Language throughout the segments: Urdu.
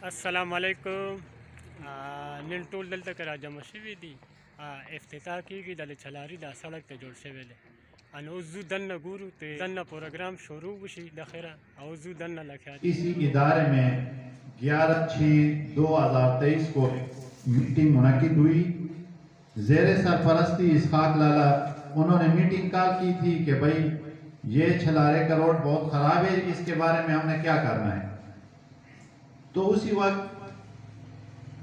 السلام علیکم. نن ټول دلته کې راجمع شوي دي. افتتاح کېږي د لچلاري دا سړک ته جوړ شوی دی. نو اوس ځو دننه ګورو ته دننه پروګرام شروع وشي د خیره او ځو دننه لکه اسی ادارے میں 11/6/2023 کو میٹنگ منعقد ہوئی. زیر سرپرستی اسحاق لالا انہوں نے میٹنگ کال کی تھی کہ بھائی یہ چھلارے کا روڈ بہت خراب ہے, اس کے بارے میں ہم نے کیا کرنا ہے. تو اسی وقت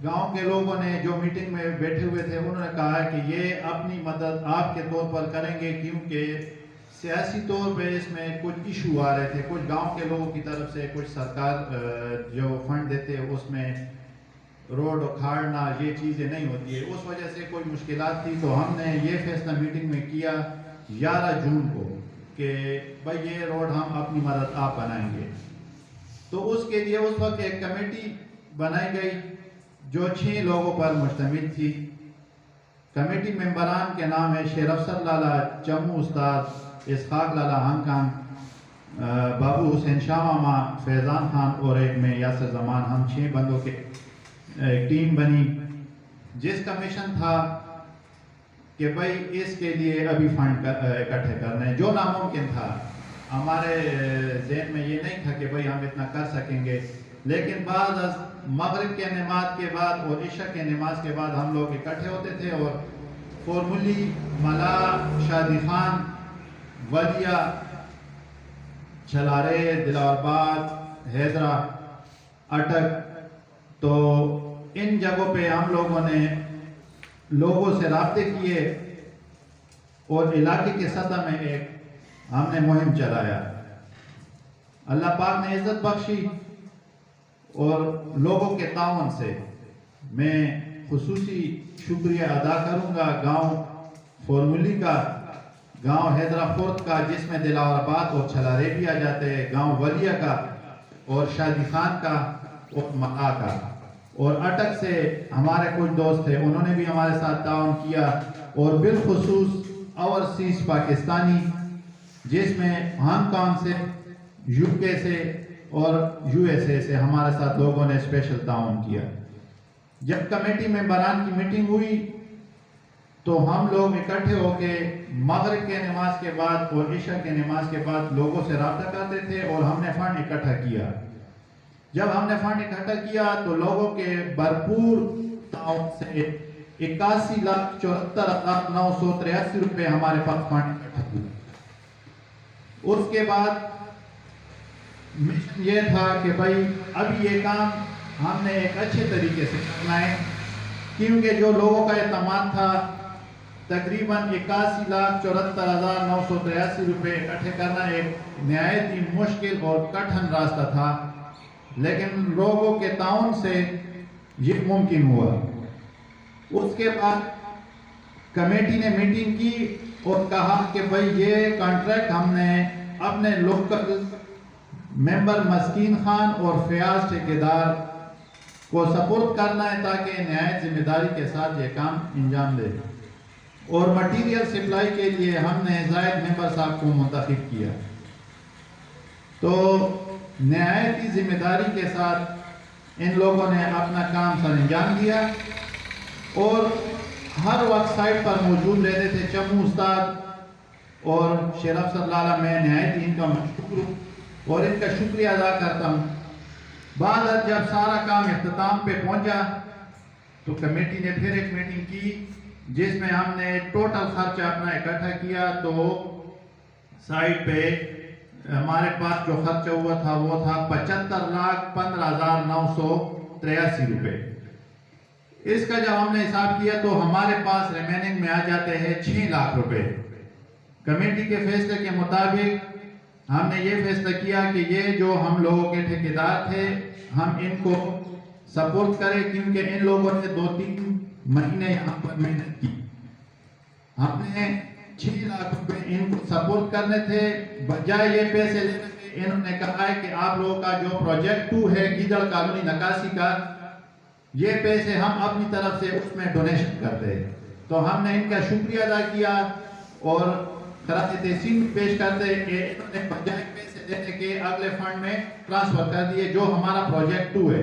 گاؤں کے لوگوں نے جو میٹنگ میں بیٹھے ہوئے تھے انہوں نے کہا کہ یہ اپنی مدد آپ کے طور پر کریں گے, کیونکہ سیاسی طور پہ اس میں کچھ ایشو آ رہے تھے. کچھ گاؤں کے لوگوں کی طرف سے کچھ سرکار جو فنڈ دیتے اس میں روڈ اکھاڑنا یہ چیزیں نہیں ہوتی ہے, اس وجہ سے کوئی مشکلات تھی. تو ہم نے یہ فیصلہ میٹنگ میں کیا 11 جون کو کہ بھائی یہ روڈ ہم اپنی مدد آپ بنائیں گے. تو اس کے لیے اس وقت ایک کمیٹی بنائی گئی جو 6 لوگوں پر مشتمل تھی. کمیٹی ممبران کے نام ہے شیر افسر لالا چمو استاد, اسحاق لالا ہانگ کانگ, بابو حسین شاہ ماما, فیضان خان اور ایک میں یاسر زمان. ہم 6 بندوں کے ایک ٹیم بنی جس کا مشن تھا کہ بھائی اس کے لیے ابھی فنڈ اکٹھے کرنے ہیں. جو ناممکن تھا, ہمارے ذہن میں یہ نہیں تھا کہ بھئی ہم اتنا کر سکیں گے, لیکن بعد از مغرب کے نماز کے بعد اور عشاء کے نماز کے بعد ہم لوگ اکٹھے ہوتے تھے اور فورملی ملا, شادی خان, ولیہ, چھلارے, دلاور باد, حیدرہ, اٹک, تو ان جگہوں پہ ہم لوگوں نے لوگوں سے رابطے کیے اور علاقے کے سطح میں ایک ہم نے مہم چلایا. اللہ پاک نے عزت بخشی اور لوگوں کے تعاون سے میں خصوصی شکریہ ادا کروں گا گاؤں فورملی کا, گاؤں حیدرہ خورد کا جس میں دلاور آباد اور چھلارے بھی آ جاتے ہیں, گاؤں ولیہ کا اور شادی خان کا اور ملا کا, اور اٹک سے ہمارے کچھ دوست تھے انہوں نے بھی ہمارے ساتھ تعاون کیا, اور بالخصوص اوورسیز پاکستانی جس میں ہانگ کانگ سے, یو کے سے اور یو ایس اے سے ہمارے ساتھ لوگوں نے اسپیشل تعاون کیا. جب کمیٹی ممبران کی میٹنگ ہوئی تو ہم لوگ اکٹھے ہو کے مغرب کے نماز کے بعد اور عشاء کے نماز کے بعد لوگوں سے رابطہ کرتے تھے اور ہم نے فنڈ اکٹھا کیا. جب ہم نے فنڈ اکٹھا کیا تو لوگوں کے بھرپور تعاون سے 81,74,983 روپے ہمارے پاس فنڈ اکٹھا ہوئے. اس کے بعد مشن یہ تھا کہ بھائی اب یہ کام ہم نے ایک اچھے طریقے سے کرنا ہے, کیونکہ جو لوگوں کا اعتماد تھا تقریباً 81,74,983 روپے اکٹھے کرنا ایک نہایت ہی مشکل اور کٹھن راستہ تھا, لیکن لوگوں کے تعاون سے یہ ممکن ہوا. اس کے بعد کمیٹی نے میٹنگ کی اور کہا کہ بھئی یہ کانٹریکٹ ہم نے اپنے لوکل ممبر مسکین خان اور فیاض ٹھیکیدار کو سپورٹ کرنا ہے تاکہ نہایت ذمہ داری کے ساتھ یہ کام انجام دے, اور مٹیریل سپلائی کے لیے ہم نے زائد ممبر صاحب کو منتخب کیا. تو نہایت ہی ذمہ داری کے ساتھ ان لوگوں نے اپنا کام سر انجام دیا اور ہر وقت سائٹ پر موجود رہتے تھے. چمو استاد اور شیر افسر لالا, میں نہایت ہی ان کا مشکور ہوں اور ان کا شکریہ ادا کرتا ہوں. بعد جب سارا کام اختتام پہ پہنچا تو کمیٹی نے پھر ایک میٹنگ کی جس میں ہم نے ٹوٹل خرچہ اپنا اکٹھا کیا. تو سائٹ پہ ہمارے پاس جو خرچہ ہوا تھا وہ تھا 75,15,983 روپے. اس کا جب ہم نے حساب کیا تو ہمارے پاس ریمیننگ میں آ جاتے ہیں 6 لاکھ روپے. کمیٹی کے فیصلے کے مطابق ہم نے یہ فیصلہ کیا کہ یہ جو ہم لوگوں کے ٹھیکیدار تھے ہم ان کو سپورٹ کریں, کیونکہ ان لوگوں نے 2-3 مہینے یہاں پر محنت کی. ہم نے 6 لاکھ روپے ان کو سپورٹ کرنے تھے. بجائے یہ پیسے لینے کے انہوں نے کہا ہے کہ آپ لوگوں کا جو پروجیکٹ 2 ہے گیدڑ کالونی نکاسی کا, یہ پیسے ہم اپنی طرف سے اس میں ڈونیشن کرتے ہیں. تو ہم نے ان کا شکریہ ادا کیا اور خراج تحسین پیش کرتے کہ انہوں نے بجائے پیسے دینے کے اگلے فنڈ میں ٹرانسفر کر دیے جو ہمارا پروجیکٹ 2 ہے.